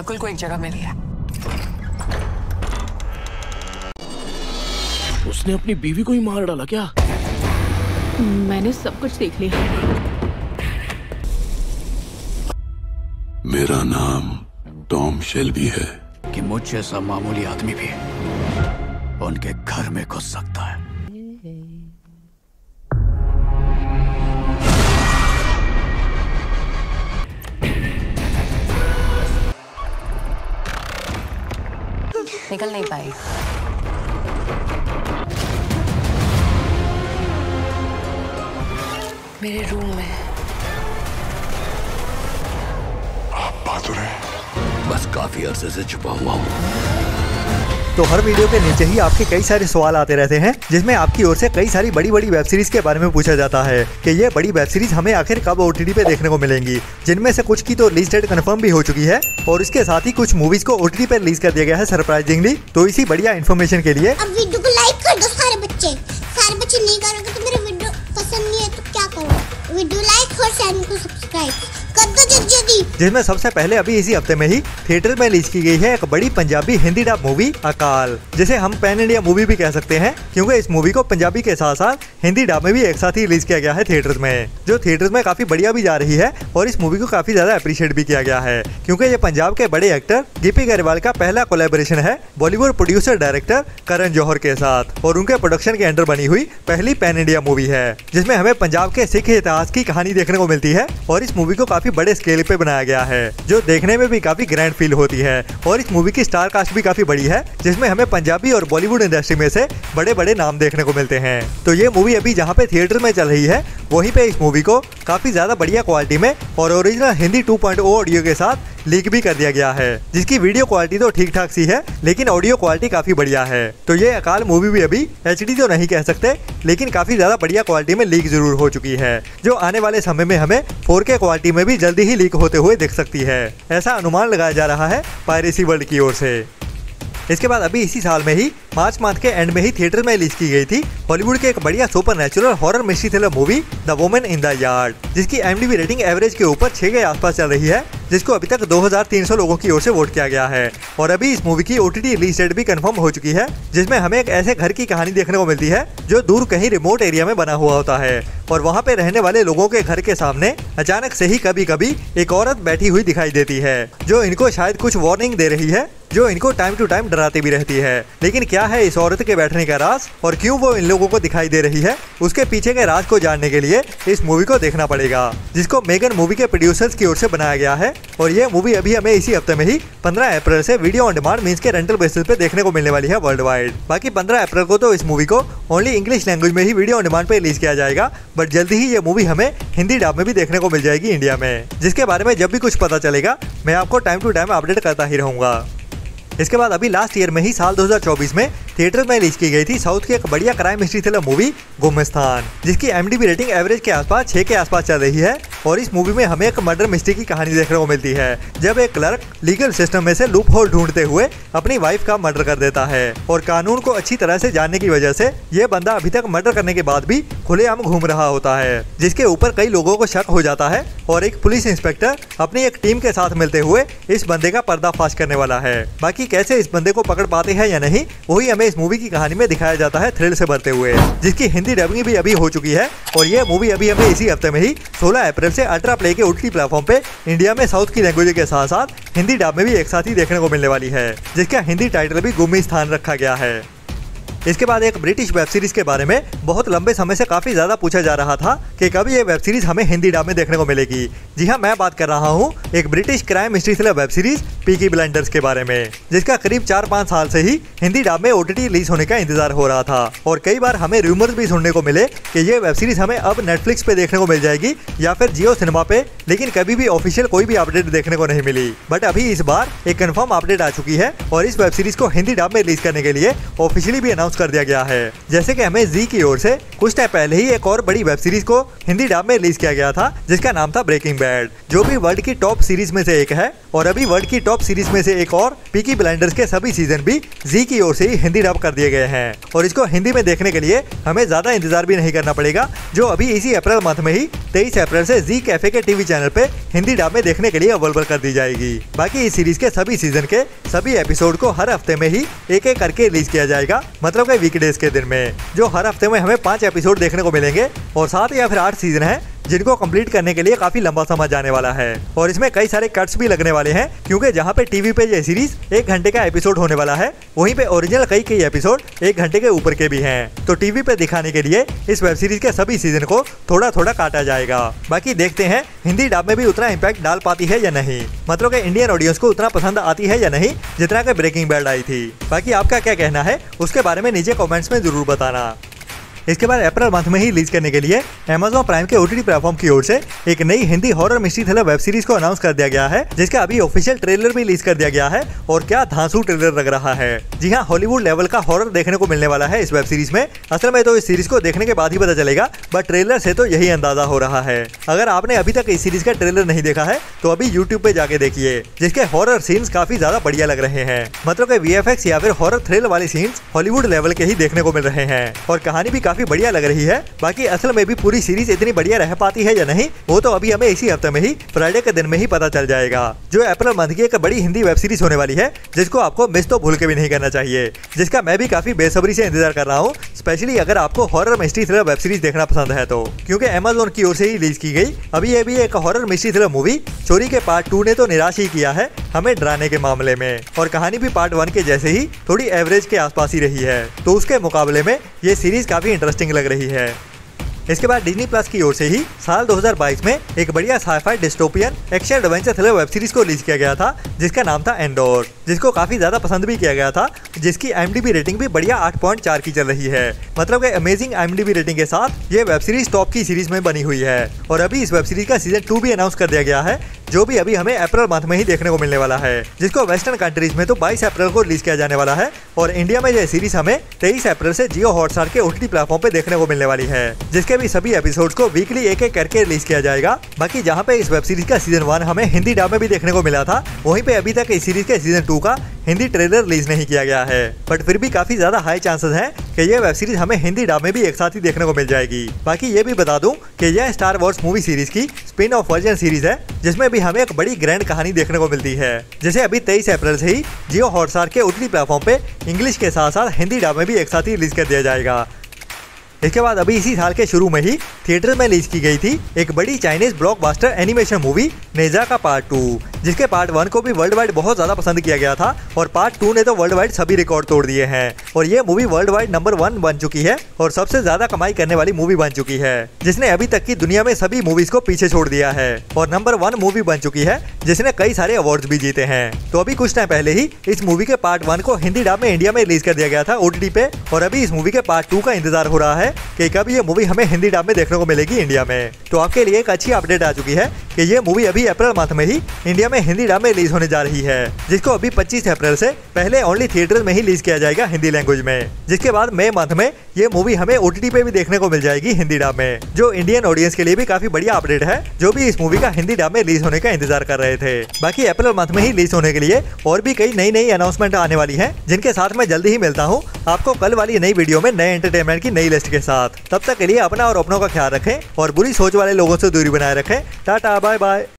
नकुल को एक जगह मिली है। उसने अपनी बीवी को ही मार डाला क्या? मैंने सब कुछ देख लिया। मेरा नाम टॉम शेल्बी है। कि मुझ जैसा मामूली आदमी भी उनके घर में घुस सकता है। निकल नहीं पाई। मेरे रूम में। आप बहादुर हैं। बस काफी अरसे से छुपा हुआ हूँ। तो हर वीडियो के नीचे ही आपके कई सारे सवाल आते रहते हैं, जिसमें आपकी ओर से कई सारी बड़ी बड़ी वेब सीरीज के बारे में पूछा जाता है कि ये बड़ी वेब सीरीज हमें आखिर कब OTT पे देखने को मिलेंगी, जिनमें से कुछ की तो रिलीज डेट कंफर्म भी हो चुकी है और इसके साथ ही कुछ मूवीज को OTT पे रिलीज कर दिया गया है सरप्राइजिंगली। तो इसी बढ़िया इन्फॉर्मेशन के लिए अब वीडियो को लाइक कर दो सारे बच्चे नहीं करोगे तो मेरे वीडियो पसंद नहीं है तो क्या करोगे? वीडियो लाइक और चैनल को सब्सक्राइब कर दो जल्दी। जिसमें सबसे पहले अभी इसी हफ्ते में ही थिएटर में रिलीज की गई है एक बड़ी पंजाबी हिंदी डब मूवी अकाल, जिसे हम पैन इंडिया मूवी भी कह सकते हैं, क्योंकि इस मूवी को पंजाबी के साथ साथ हिंदी डब में भी एक साथ ही रिलीज किया गया है थिएटर्स में, जो थिएटर्स में काफी बढ़िया भी जा रही है और इस मूवी को काफी ज्यादा अप्रिशिएट भी किया गया है, क्योंकि ये पंजाब के बड़े एक्टर गिप्पी गरेवाल का पहला कोलैबोरेशन है बॉलीवुड प्रोड्यूसर डायरेक्टर करण जौहर के साथ, और उनके प्रोडक्शन के अंडर बनी हुई पहली पैन इंडिया मूवी है, जिसमें हमें पंजाब के सिख इतिहास की कहानी देखने को मिलती है और इस मूवी को काफी बड़े स्केल पे बनाया गया है, जो देखने में भी काफी ग्रैंड फील होती है। और इस मूवी की स्टार कास्ट भी काफी बड़ी है, जिसमें हमें पंजाबी और बॉलीवुड इंडस्ट्री में से बड़े बड़े नाम देखने को मिलते हैं। तो ये मूवी अभी जहाँ पे थिएटर में चल रही है, वहीं पे इस मूवी को काफी ज्यादा बढ़िया क्वालिटी में और ओरिजिनल हिंदी 2.0 ऑडियो के साथ लीक भी कर दिया गया है, जिसकी वीडियो क्वालिटी तो ठीक ठाक सी है, लेकिन ऑडियो क्वालिटी काफी बढ़िया है। तो ये अकाल मूवी भी अभी HD तो नहीं कह सकते, लेकिन काफी ज्यादा बढ़िया क्वालिटी में लीक जरूर हो चुकी है, जो आने वाले समय में हमें 4K क्वालिटी में भी जल्दी ही लीक होते हुए दिख सकती है, ऐसा अनुमान लगाया जा रहा है पायरेसी वर्ल्ड की ओर से। इसके बाद अभी इसी साल में ही मार्च मंथ के एंड में ही थिएटर में रिलीज की गई थी हॉलीवुड के एक बढ़िया supernatural horror mystery thriller movie the woman in the yard, जिसकी IMDb रेटिंग एवरेज के ऊपर 6 के आसपास चल रही है, जिसको अभी तक 2300 लोगों की ओर से वोट किया गया है। और अभी इस मूवी की OTT रिलीज डेट भी कंफर्म हो चुकी है, जिसमें हमें एक ऐसे घर की कहानी देखने को मिलती है जो दूर कहीं रिमोट एरिया में बना हुआ होता है, और वहाँ पे रहने वाले लोगों के घर के सामने अचानक से ही कभी कभी एक औरत बैठी हुई दिखाई देती है, जो इनको शायद कुछ वार्निंग दे रही है, जो इनको टाइम टू टाइम डराती भी रहती है। लेकिन क्या है इस औरत के बैठने का राज और क्यों वो इन लोगों को दिखाई दे रही है, उसके पीछे के राज को जानने के लिए इस मूवी को देखना पड़ेगा, जिसको मेगन मूवी के प्रोड्यूसर्स की ओर से बनाया गया है। और ये मूवी अभी हमें इसी हफ्ते में ही 15 अप्रैल से वीडियो ऑन डिमांड मींस के रेंटल बेसिस पे देखने को मिलने वाली है वर्ल्ड वाइड। बाकी 15 अप्रैल को तो इस मूवी को ओनली इंग्लिश लैंग्वेज में ही वीडियो ऑन डिमांड पे रिलीज किया जाएगा, बट जल्दी ही ये मूवी हमें हिंदी डब में भी देखने को मिल जाएगी इंडिया में, जिसके बारे में जब भी कुछ पता चलेगा मैं आपको टाइम टू टाइम अपडेट करता ही रहूंगा। इसके बाद अभी लास्ट ईयर में ही साल 2024 में थिएटर में रिलीज की गई थी साउथ की एक बढ़िया क्राइम मिस्ट्री थ्रिलर मूवी गुमस्तान, जिसकी IMDb रेटिंग एवरेज के आसपास 6 के आसपास चल रही है। और इस मूवी में हमें एक मर्डर मिस्ट्री की कहानी देखने को मिलती है, जब एक क्लर्क लीगल सिस्टम में से लूप होल ढूंढते हुए अपनी वाइफ का मर्डर कर देता है, और कानून को अच्छी तरह से जानने की वजह से ये बंदा अभी तक मर्डर करने के बाद भी खुलेआम घूम रहा होता है, जिसके ऊपर कई लोगों को शक हो जाता है, और एक पुलिस इंस्पेक्टर अपनी एक टीम के साथ मिलते हुए इस बंदे का पर्दाफाश करने वाला है। बाकी कैसे इस बंदे को पकड़ पाते हैं या नहीं, वही हमें इस मूवी की कहानी में दिखाया जाता है थ्रिल से भरते हुए, जिसकी हिंदी डबिंग भी अभी हो चुकी है। और ये मूवी अभी हमें इसी हफ्ते में ही 16 अप्रैल से अल्ट्रा प्ले के OTT प्लेटफॉर्म पे इंडिया में साउथ की लैंग्वेज के साथ साथ हिंदी डब में भी एक साथ ही देखने को मिलने वाली है, जिसका हिंदी टाइटल भी गुमिस्तान रखा गया है। इसके बाद एक ब्रिटिश वेब सीरीज के बारे में बहुत लंबे समय से काफी ज्यादा पूछा जा रहा था कि कब ये वेब सीरीज हमें हिंदी डब में देखने को मिलेगी। जी हाँ, मैं बात कर रहा हूँ एक British crime mystery thriller web series Peaky blinders के बारे में, जिसका करीब 4-5 साल से ही हिंदी डब में OTT रिलीज होने का इंतजार हो रहा था। और कई बार हमें रूमर्स भी सुनने को मिले कि ये वेब सीरीज हमें अब नेटफ्लिक्स पे देखने को मिल जाएगी या फिर जियो सिनेमा पे, लेकिन कभी भी ऑफिशियल कोई भी अपडेट देखने को नहीं मिली। बट अभी इस बार एक कंफर्म अपडेट आ चुकी है और इस वेब सीरीज को हिंदी डब में रिलीज करने के लिए ऑफिशियली भी अनाउंस कर दिया गया है। जैसे कि हमें जी की ओर से कुछ टाइम पहले ही एक और बड़ी वेब सीरीज को हिंदी डब में रिलीज किया गया था, जिसका नाम था ब्रेकिंग बैड, जो भी वर्ल्ड की टॉप सीरीज में से एक है और अभी वर्ल्ड की टॉप सीरीज में से एक और पीकी ब्लाइंडर्स के सभी सीजन भी जी की ओर से ही हिंदी डब कर दिए गए हैं और इसको हिंदी में देखने के लिए हमें ज्यादा इंतजार भी नहीं करना पड़ेगा, जो अभी इसी अप्रैल मंथ में ही 23 अप्रैल से जी कैफे के टीवी चैनल पे हिंदी डब में देखने के लिए अवेलेबल कर दी जाएगी। बाकी इस सीरीज के सभी सीजन के सभी एपिसोड को हर हफ्ते में ही एक एक करके रिलीज किया जाएगा, मतलब कि वीकडेज के दिन में, जो हर हफ्ते में हमें 5 एपिसोड देखने को मिलेंगे और 7 या फिर 8 सीजन है जिनको कंप्लीट करने के लिए काफी लंबा समय जाने वाला है और इसमें कई सारे कट्स भी लगने वाले हैं, क्योंकि जहां पे टीवी पे ये सीरीज 1 घंटे का एपिसोड होने वाला है वहीं पे ओरिजिनल कई एपिसोड 1 घंटे के ऊपर के भी हैं। तो टीवी पे दिखाने के लिए इस वेब सीरीज के सभी सीजन को थोड़ा थोड़ा काटा जाएगा। बाकी देखते हैं हिंदी डब में भी उतना इम्पैक्ट डाल पाती है या नहीं, मतलब कि इंडियन ऑडियंस को उतना पसंद आती है या नहीं जितना कि ब्रेकिंग बैड आई थी। बाकी आपका क्या कहना है उसके बारे में नीचे कमेंट्स में जरूर बताना। इसके बाद अप्रैल मंथ में ही रिलीज करने के लिए Amazon प्राइम के OTT प्लेटफॉर्म की ओर से एक नई Hindi horror mystery thriller web series को अनाउंस कर दिया गया है, जिसका अभी ऑफिशियल ट्रेलर भी रिलीज कर दिया गया है और क्या धांसू ट्रेलर लग रहा है। जी हाँ, हॉलीवुड लेवल का हॉरर देखने को मिलने वाला है इस वेब सीरीज में। असल में तो इस सीरीज को देखने के बाद ही पता चलेगा, बट ट्रेलर से तो यही अंदाजा हो रहा है। अगर आपने अभी तक इस सीरीज का ट्रेलर नहीं देखा है तो अभी यूट्यूब पे जाके देखिए, जिसके हॉरर सीन्स काफी ज्यादा बढ़िया लग रहे हैं, मतलब कि VFX या फिर हॉरर थ्रिल वाले सीन्स हॉलीवुड लेवल के ही देखने को मिल रहे हैं और कहानी भी काफी बढ़िया लग रही है। बाकी असल में भी पूरी सीरीज इतनी बढ़िया रह पाती है या नहीं वो तो अभी हमें इसी हफ्ते में ही फ्राइडे के दिन में ही पता चल जाएगा, जो अप्रैल मंथ की एक बड़ी हिंदी वेब सीरीज होने वाली है, जिसको आपको मिस तो भूल के भी नहीं करना चाहिए, जिसका मैं भी काफी बेसब्री से इंतजार कर रहा हूँ, स्पेशली अगर आपको horror mystery thriller web series देखना पसंद है तो, क्योंकि Amazon की ओर से ही रिलीज की गई अभी ये भी एक हॉरर मिस्ट्री थ्रिलर मूवी चोरी के पार्ट 2 ने तो निराश ही किया है हमें डराने के मामले में, और कहानी भी पार्ट 1 के जैसे ही थोड़ी एवरेज के आसपास ही रही है, तो उसके मुकाबले में ये सीरीज काफी इंटरेस्टिंग लग रही है। इसके बाद डिज्नी प्लस की ओर से ही साल 2022 में एक बढ़िया sci fi dystopian action adventure thriller web series को रिलीज किया गया था, जिसका नाम था एंडोर, जिसको काफी ज्यादा पसंद भी किया गया था, जिसकी IMDb रेटिंग भी बढ़िया 8.4 की चल रही है, मतलब कि अमेजिंग IMDb रेटिंग के साथ ये वेब सीरीज टॉप की सीरीज में बनी हुई है। और अभी इस वेब सीरीज का सीजन 2 भी अनाउंस कर दिया गया है, जो भी अभी हमें अप्रैल मंथ में ही देखने को मिलने वाला है, जिसको वेस्टर्न कंट्रीज में तो 22 अप्रैल को रिलीज किया जाने वाला है और इंडिया में यह सीरीज हमें 23 अप्रैल से जियो हॉटस्टार के OTT प्लेटफॉर्म पे देखने को मिलने वाली है, जिसके भी सभी एपिसोड्स को वीकली एक एक करके रिलीज किया जाएगा। बाकी जहां पे इस वेब सीरीज का सीजन 1 हमें हिंदी डब में भी देखने को मिला था, वहीं पे अभी तक इस सीरीज के सीजन 2 का हिंदी ट्रेलर रिलीज नहीं किया गया है, बट फिर भी काफी ज्यादा हाई चांसेस हैं कि यह वेब सीरीज हमें हिंदी डब में भी एक साथ ही देखने को मिल जाएगी। बाकी ये भी बता दूं कि यह स्टार वॉर्स मूवी सीरीज की स्पिन ऑफ वर्जन सीरीज है, जिसमें भी हमें एक बड़ी ग्रैंड कहानी देखने को मिलती है, जिसे अभी 23 अप्रैल से ही जियो हॉटस्टार के OTT प्लेटफॉर्म पे इंग्लिश के साथ साथ हिंदी डब में भी एक साथ ही रिलीज कर दिया जाएगा। इसके बाद अभी इसी साल के शुरू में ही थिएटर में रिलीज की गई थी एक बड़ी चाइनीज ब्लॉकबस्टर एनिमेशन मूवी नेजा का पार्ट 2, जिसके पार्ट 1 को भी वर्ल्ड वाइड बहुत ज्यादा पसंद किया गया था और पार्ट 2 ने तो वर्ल्ड वाइड सभी रिकॉर्ड तोड़ दिए हैं और ये मूवी वर्ल्ड वाइड नंबर 1 बन चुकी है और सबसे ज्यादा कमाई करने वाली मूवी बन चुकी है, जिसने अभी तक की दुनिया में सभी मूवीज को पीछे छोड़ दिया है और नंबर 1 मूवी बन चुकी है, जिसने कई सारे अवार्ड्स भी जीते हैं। तो अभी कुछ टाइम पहले ही इस मूवी के पार्ट 1 को हिंदी डब में इंडिया में रिलीज कर दिया गया था OTT पे और अभी इस मूवी के पार्ट 2 का इंतजार हो रहा है कि कब ये मूवी हमें हिंदी डब में देखने को मिलेगी इंडिया में। तो आपके लिए एक अच्छी अपडेट आ चुकी है कि ये मूवी अभी अप्रैल मंथ में ही इंडिया में हिंदी डब में रिलीज होने जा रही है, जिसको अभी 25 अप्रैल से पहले ओनली थिएटर में ही रिलीज किया जाएगा हिंदी लैंग्वेज में, जिसके बाद मई मंथ में ये मूवी हमें OTT पे भी देखने को मिल जाएगी हिंदी डब में, जो इंडियन ऑडियंस के लिए भी काफी बढ़िया अपडेट है, जो भी इस मूवी का हिंदी डब में रिलीज होने का इंतजार कर रहे थे। बाकी अप्रैल मंथ में ही रिलीज होने के लिए और भी कई नई अनाउंसमेंट आने वाली है, जिनके साथ मैं जल्दी ही मिलता हूँ आपको कल वाली नई वीडियो में नए एंटरटेनमेंट की नई लिस्ट के साथ। तब तक के लिए अपना और अपनों का ख्याल रखें और बुरी सोच वाले लोगों से दूरी बनाए रखें। Tata bye bye.